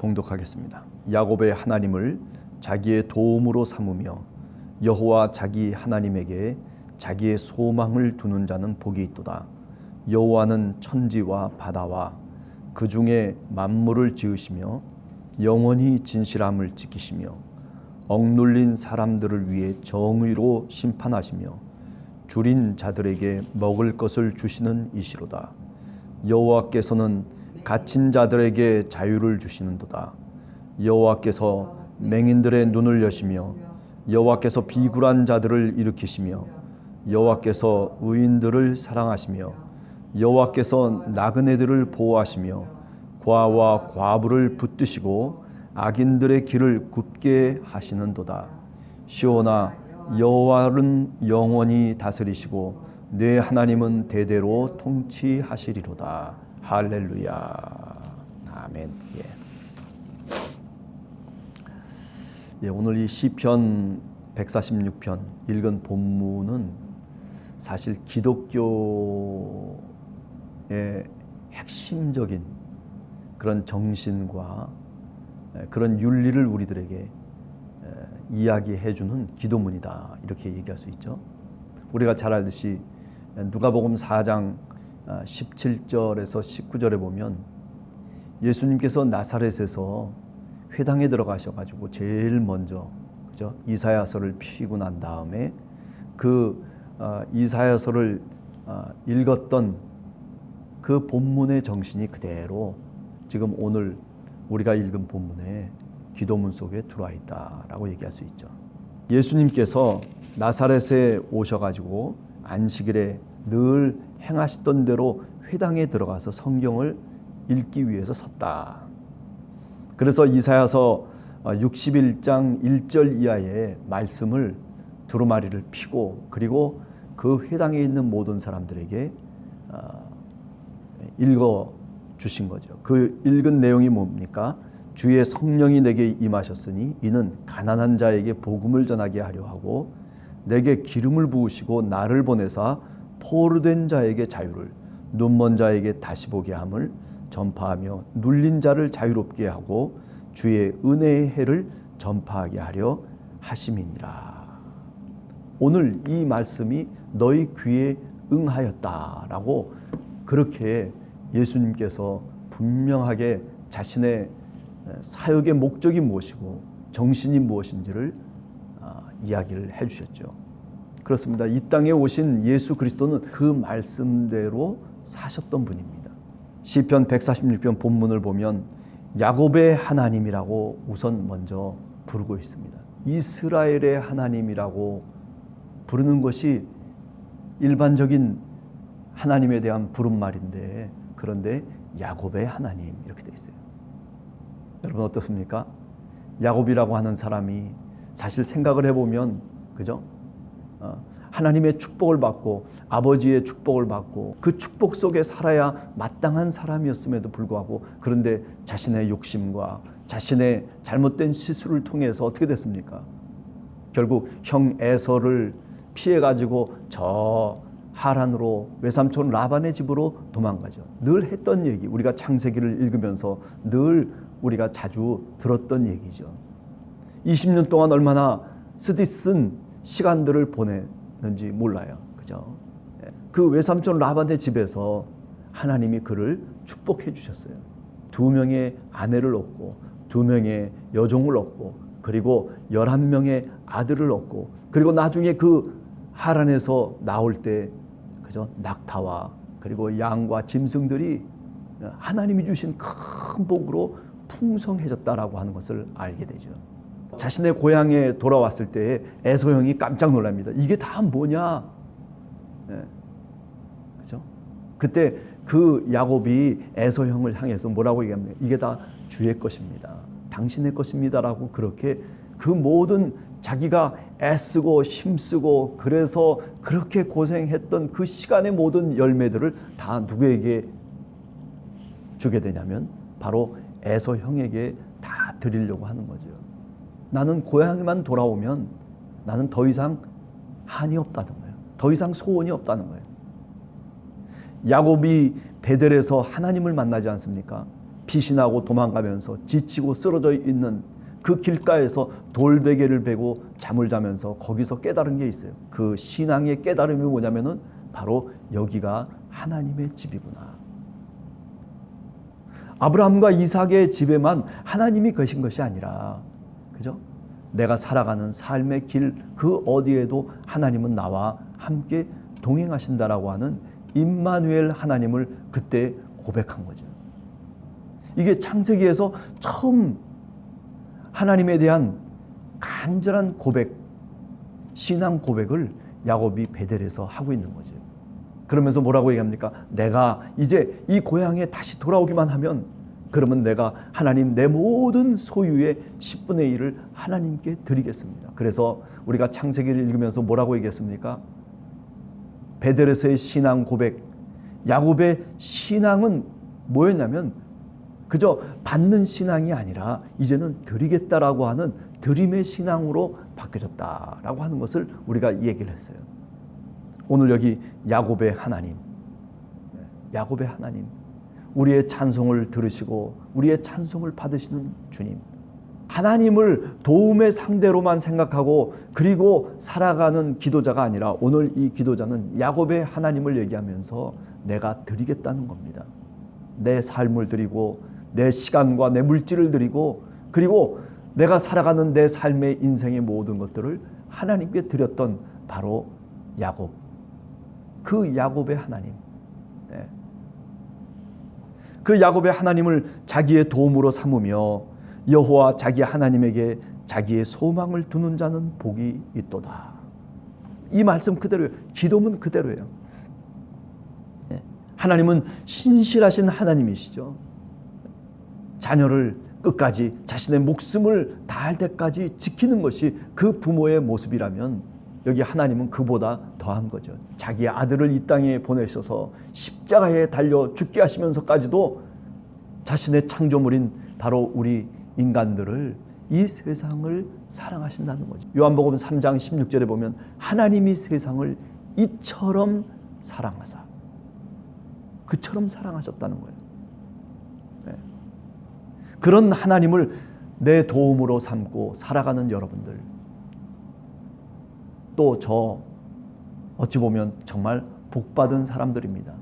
봉독하겠습니다. 야곱의 하나님을 자기의 도움으로 삼으며 여호와 자기 하나님에게 자기의 소망을 두는 자는 복이 있도다. 여호와는 천지와 바다와 그 중에 만물을 지으시며 영원히 진실함을 지키시며 억눌린 사람들을 위해 정의로 심판하시며 줄인 자들에게 먹을 것을 주시는 이시로다. 여호와께서는 갇힌 자들에게 자유를 주시는도다. 여호와께서 맹인들의 눈을 여시며 여호와께서 비굴한 자들을 일으키시며 여호와께서 의인들을 사랑하시며 여호와께서 나그네들을 보호하시며 과와 과부를 붙드시고 악인들의 길을 굽게 하시는도다. 시온아, 여호와는 영원히 다스리시고 내 하나님은 대대로 통치하시리로다. 할렐루야. 아멘. 오늘 이 시편 146편 읽은 본문은 사실 기독교의 핵심적인 그런 정신과 그런 윤리를 우리들에게 이야기해주는 기도문이다, 이렇게 얘기할 수 있죠. 우리가 잘 알듯이 누가복음 4장 17절에서 19절에 보면 예수님께서 나사렛에서 회당에 들어가셔가지고 제일 먼저, 그죠? 이사야서를 피고 난 다음에 그 이사야서를 읽었던 그 본문의 정신이 그대로 지금 오늘 우리가 읽은 본문의 기도문 속에 들어와 있다라고 얘기할 수 있죠. 예수님께서 나사렛에 오셔가지고 안식일에 늘 행하시던 대로 회당에 들어가서 성경을 읽기 위해서 섰다. 그래서 이사야서 61장 1절 이하의 말씀을 두루마리를 피고 그리고 그 회당에 있는 모든 사람들에게 읽어 주신 거죠. 그 읽은 내용이 뭡니까? 주의 성령이 내게 임하셨으니 이는 가난한 자에게 복음을 전하게 하려 하고 내게 기름을 부으시고 나를 보내사 포로된 자에게 자유를, 눈먼 자에게 다시 보게 함을 전파하며 눌린 자를 자유롭게 하고 주의 은혜의 해를 전파하게 하려 하심이니라. 오늘 이 말씀이 너희 귀에 응하였다라고 그렇게 예수님께서 분명하게 자신의 사역의 목적이 무엇이고 정신이 무엇인지를 이야기를 해주셨죠. 그렇습니다. 이 땅에 오신 예수 그리스도는 그 말씀대로 사셨던 분입니다. 시편 146편 본문을 보면 야곱의 하나님이라고 우선 먼저 부르고 있습니다. 이스라엘의 하나님이라고 부르는 것이 일반적인 하나님에 대한 부름말인데, 그런데 야곱의 하나님 이렇게 되어 있어요. 여러분 어떻습니까? 야곱이라고 하는 사람이 사실 생각을 해보면, 그죠? 하나님의 축복을 받고 아버지의 축복을 받고 그 축복 속에 살아야 마땅한 사람이었음에도 불구하고, 그런데 자신의 욕심과 자신의 잘못된 실수를 통해서 어떻게 됐습니까? 결국 형 에서를 피해가지고 저 하란으로 외삼촌 라반의 집으로 도망가죠. 늘 했던 얘기, 우리가 창세기를 읽으면서 늘 우리가 자주 들었던 얘기죠. 20년 동안 얼마나 쓰디쓴 시간들을 보냈는지 몰라요. 그죠? 그 외삼촌 라반의 집에서 하나님이 그를 축복해 주셨어요. 2명의 아내를 얻고 2명의 여종을 얻고 그리고 11명의 아들을 얻고, 그리고 나중에 그 하란에서 나올 때, 그죠? 낙타와 그리고 양과 짐승들이 하나님이 주신 큰 복으로 풍성해졌다라고 하는 것을 알게 되죠. 자신의 고향에 돌아왔을 때 에서 형이 깜짝 놀랍니다. 이게 다 뭐냐? 그죠? 그때 그 야곱이 에서 형을 향해서 뭐라고 얘기합니까? 이게 다 주의 것입니다. 당신의 것입니다라고, 그렇게 그 모든 자기가 애쓰고 힘쓰고 그래서 그렇게 고생했던 그 시간의 모든 열매들을 다 누구에게 주게 되냐면 바로 에서 형에게 다 드리려고 하는 거죠. 나는 고향에만 돌아오면 나는 더 이상 한이 없다는 거예요. 더 이상 소원이 없다는 거예요. 야곱이 베델에서 하나님을 만나지 않습니까? 피신하고 도망가면서 지치고 쓰러져 있는 그 길가에서 돌베개를 베고 잠을 자면서 거기서 깨달은 게 있어요. 그 신앙의 깨달음이 뭐냐면은 바로 여기가 하나님의 집이구나. 아브라함과 이삭의 집에만 하나님이 계신 것이 아니라, 그죠? 내가 살아가는 삶의 길 그 어디에도 하나님은 나와 함께 동행하신다라고 하는 임마누엘 하나님을 그때 고백한 거죠. 이게 창세기에서 처음 하나님에 대한 간절한 고백, 신앙 고백을 야곱이 베델에서 하고 있는 거죠. 그러면서 뭐라고 얘기합니까? 내가 이제 이 고향에 다시 돌아오기만 하면, 그러면 내가 하나님 내 모든 소유의 10분의 1을 하나님께 드리겠습니다. 그래서 우리가 창세기를 읽으면서 뭐라고 얘기했습니까? 베델에서의 신앙 고백, 야곱의 신앙은 뭐였냐면 그저 받는 신앙이 아니라 이제는 드리겠다라고 하는 드림의 신앙으로 바뀌어졌다라고 하는 것을 우리가 얘기를 했어요. 오늘 여기 야곱의 하나님, 야곱의 하나님, 우리의 찬송을 들으시고 우리의 찬송을 받으시는 주님, 하나님을 도움의 상대로만 생각하고 그리고 살아가는 기도자가 아니라 오늘 이 기도자는 야곱의 하나님을 얘기하면서 내가 드리겠다는 겁니다. 내 삶을 드리고 내 시간과 내 물질을 드리고 그리고 내가 살아가는 내 삶의 인생의 모든 것들을 하나님께 드렸던 바로 야곱, 그 야곱의 하나님, 그 야곱의 하나님을 자기의 도움으로 삼으며 여호와 자기 하나님에게 자기의 소망을 두는 자는 복이 있도다. 이 말씀 그대로예요. 기도문 그대로예요. 하나님은 신실하신 하나님이시죠. 자녀를 끝까지 자신의 목숨을 다할 때까지 지키는 것이 그 부모의 모습이라면 여기 하나님은 그보다 더한 거죠. 자기의 아들을 이 땅에 보내셔서 십자가에 달려 죽게 하시면서까지도 자신의 창조물인 바로 우리 인간들을, 이 세상을 사랑하신다는 거죠. 요한복음 3장 16절에 보면 하나님이 세상을 이처럼 사랑하사, 그처럼 사랑하셨다는 거예요. 그런 하나님을 내 도움으로 삼고 살아가는 여러분들, 또 저 어찌 보면 정말 복받은 사람들입니다.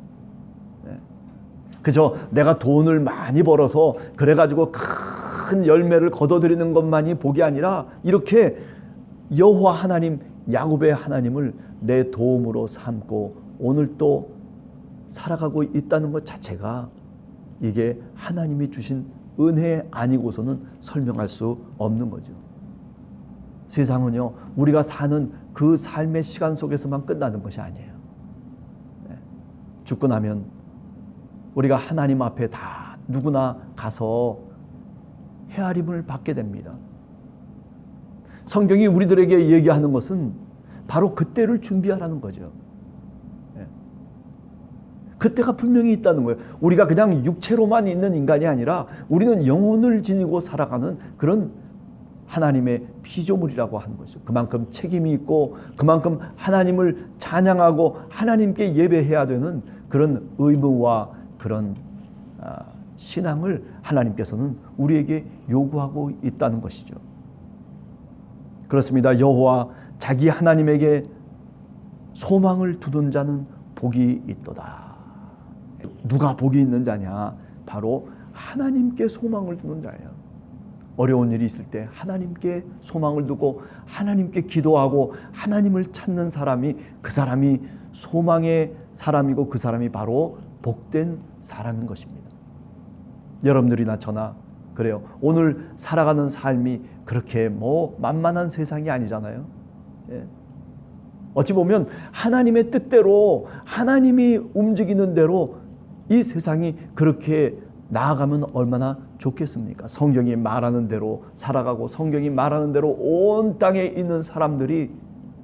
그저 내가 돈을 많이 벌어서 그래가지고 큰 열매를 거둬들이는 것만이 복이 아니라 이렇게 여호와 하나님, 야곱의 하나님을 내 도움으로 삼고 오늘 또 살아가고 있다는 것 자체가 이게 하나님이 주신 은혜 아니고서는 설명할 수 없는 거죠. 세상은요, 우리가 사는 그 삶의 시간 속에서만 끝나는 것이 아니에요. 죽고 나면 우리가 하나님 앞에 다 누구나 가서 헤아림을 받게 됩니다. 성경이 우리들에게 얘기하는 것은 바로 그때를 준비하라는 거죠. 그때가 분명히 있다는 거예요. 우리가 그냥 육체로만 있는 인간이 아니라 우리는 영혼을 지니고 살아가는 그런 하나님의 피조물이라고 하는 거죠. 그만큼 책임이 있고 그만큼 하나님을 찬양하고 하나님께 예배해야 되는 그런 의무와 그런 신앙을 하나님께서는 우리에게 요구하고 있다는 것이죠. 그렇습니다. 여호와 자기 하나님에게 소망을 두는 자는 복이 있도다. 누가 복이 있는 자냐? 바로 하나님께 소망을 두는 자예요. 어려운 일이 있을 때 하나님께 소망을 두고 하나님께 기도하고 하나님을 찾는 사람이, 그 사람이 소망의 사람이고 그 사람이 바로 복된 사람인 것입니다. 여러분들이나 저나 그래요. 오늘 살아가는 삶이 그렇게 만만한 세상이 아니잖아요. 어찌 보면 하나님의 뜻대로, 하나님이 움직이는 대로 이 세상이 그렇게 나아가면 얼마나 좋겠습니까? 성경이 말하는 대로 살아가고 성경이 말하는 대로 온 땅에 있는 사람들이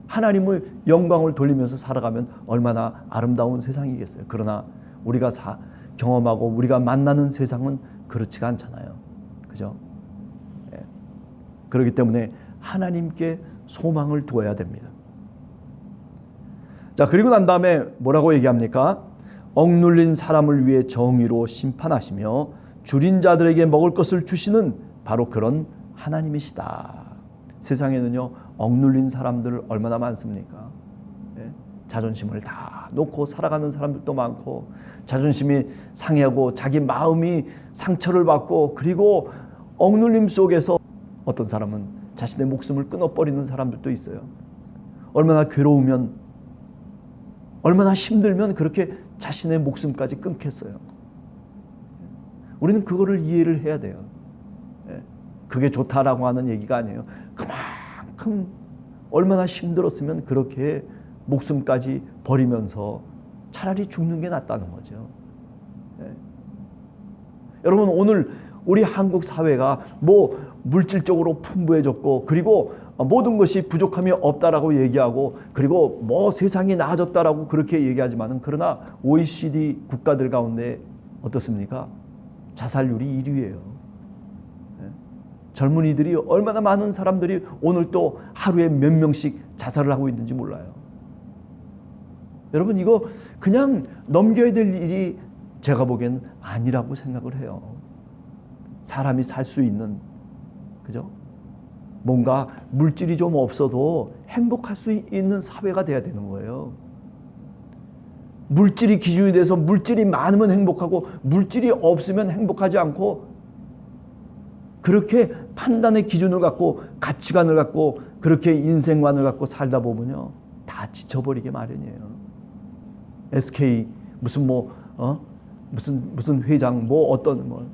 하나님의 영광을 돌리면서 살아가면 얼마나 아름다운 세상이겠어요. 그러나 우리가 경험하고 우리가 만나는 세상은 그렇지가 않잖아요. 그죠? 그렇기 때문에 하나님께 소망을 두어야 됩니다. 자, 그리고 난 다음에 뭐라고 얘기합니까? 억눌린 사람을 위해 정의로 심판하시며 줄인 자들에게 먹을 것을 주시는 바로 그런 하나님이시다. 세상에는요, 억눌린 사람들 얼마나 많습니까? 예? 자존심을 다 놓고 살아가는 사람들도 많고, 자존심이 상하고 자기 마음이 상처를 받고, 그리고 억눌림 속에서 어떤 사람은 자신의 목숨을 끊어버리는 사람들도 있어요. 얼마나 괴로우면, 얼마나 힘들면 그렇게 자신의 목숨까지 끊겠어요. 우리는 그거를 이해를 해야 돼요. 그게 좋다라고 하는 얘기가 아니에요. 그만큼 얼마나 힘들었으면 그렇게 목숨까지 버리면서 차라리 죽는 게 낫다는 거죠. 여러분, 오늘 우리 한국 사회가 뭐 물질적으로 풍부해졌고, 그리고 모든 것이 부족함이 없다라고 얘기하고, 그리고 뭐 세상이 나아졌다라고 그렇게 얘기하지만은, 그러나 OECD 국가들 가운데 어떻습니까? 자살률이 1위예요. 젊은이들이 얼마나 많은 사람들이 오늘 또 하루에 몇 명씩 자살을 하고 있는지 몰라요. 여러분, 이거 그냥 넘겨야 될 일이 제가 보기엔 아니라고 생각을 해요. 사람이 살 수 있는, 그죠? 뭔가 물질이 좀 없어도 행복할 수 있는 사회가 돼야 되는 거예요. 물질이 기준이 돼서 물질이 많으면 행복하고 물질이 없으면 행복하지 않고, 그렇게 판단의 기준을 갖고 가치관을 갖고 그렇게 인생관을 갖고 살다 보면요, 다 지쳐버리게 마련이에요. SK 무슨 무슨 회장 어떤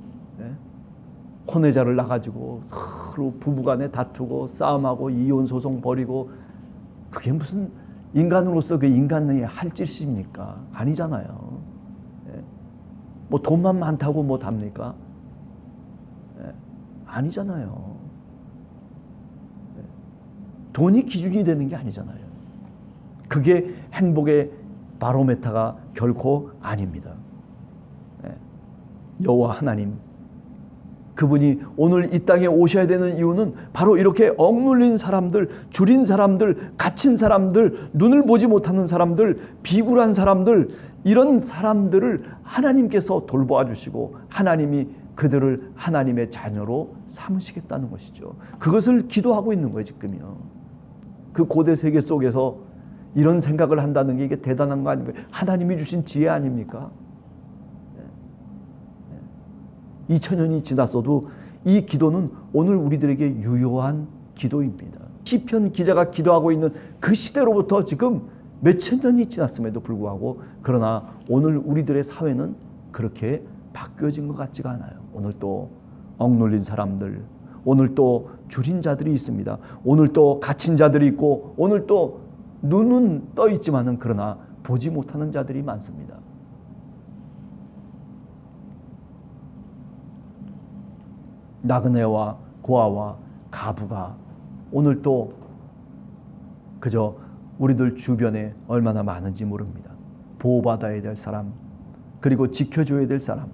혼외자를 나가지고 서로 부부간에 다투고 싸움하고 이혼 소송 벌이고, 그게 무슨 인간으로서 그 인간이 할 짓입니까? 아니잖아요. 뭐 돈만 많다고 뭐 답니까? 아니잖아요. 돈이 기준이 되는 게 아니잖아요. 그게 행복의 바로메타가 결코 아닙니다. 여호와 하나님, 그분이 오늘 이 땅에 오셔야 되는 이유는 바로 이렇게 억눌린 사람들, 줄인 사람들, 갇힌 사람들, 눈을 보지 못하는 사람들, 비굴한 사람들, 이런 사람들을 하나님께서 돌보아 주시고 하나님이 그들을 하나님의 자녀로 삼으시겠다는 것이죠. 그것을 기도하고 있는 거예요, 지금요. 그 고대 세계 속에서 이런 생각을 한다는 게 이게 대단한 거 아닙니까? 하나님이 주신 지혜 아닙니까? 2000년이 지났어도 이 기도는 오늘 우리들에게 유효한 기도입니다. 시편 기자가 기도하고 있는 그 시대로부터 지금 몇천 년이 지났음에도 불구하고, 그러나 오늘 우리들의 사회는 그렇게 바뀌어진 것 같지가 않아요. 오늘 또 억눌린 사람들, 오늘 또 줄인 자들이 있습니다. 오늘 또 갇힌 자들이 있고, 오늘 또 눈은 떠 있지만은 그러나 보지 못하는 자들이 많습니다. 나그네와 고아와 가부가 오늘 또 그저 우리들 주변에 얼마나 많은지 모릅니다. 보호받아야 될 사람, 그리고 지켜줘야 될 사람,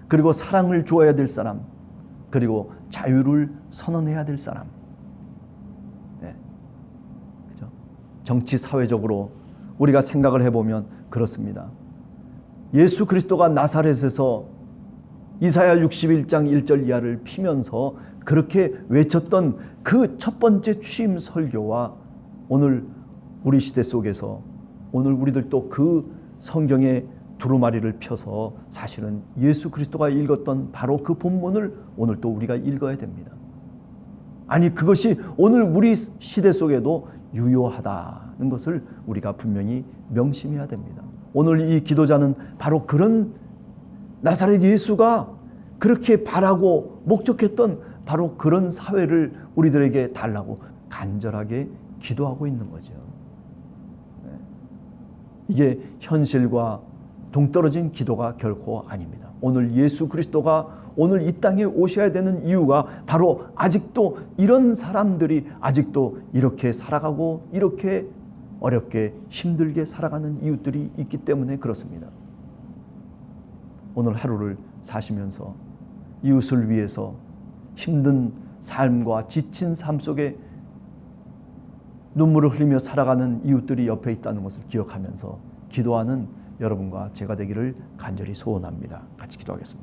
그리고 사랑을 주어야 될 사람, 그리고 자유를 선언해야 될 사람. 그죠? 정치 사회적으로 우리가 생각을 해보면 그렇습니다. 예수 그리스도가 나사렛에서 이사야 61장 1절 이하를 피면서 그렇게 외쳤던 그 첫 번째 취임 설교와 오늘 우리 시대 속에서 오늘 우리들도 그 성경의 두루마리를 펴서 사실은 예수 그리스도가 읽었던 바로 그 본문을 오늘 또 우리가 읽어야 됩니다. 아니, 그것이 오늘 우리 시대 속에도 유효하다는 것을 우리가 분명히 명심해야 됩니다. 오늘 이 기도자는 바로 그런 나사렛 예수가 그렇게 바라고 목적했던 바로 그런 사회를 우리들에게 달라고 간절하게 기도하고 있는 거죠. 이게 현실과 동떨어진 기도가 결코 아닙니다. 오늘 예수 그리스도가 오늘 이 땅에 오셔야 되는 이유가 바로 아직도 이런 사람들이 아직도 이렇게 살아가고 이렇게 어렵게 힘들게 살아가는 이웃들이 있기 때문에 그렇습니다. 오늘 하루를 사시면서 이웃을 위해서 힘든 삶과 지친 삶 속에 눈물을 흘리며 살아가는 이웃들이 옆에 있다는 것을 기억하면서 기도하는 여러분과 제가 되기를 간절히 소원합니다. 같이 기도하겠습니다.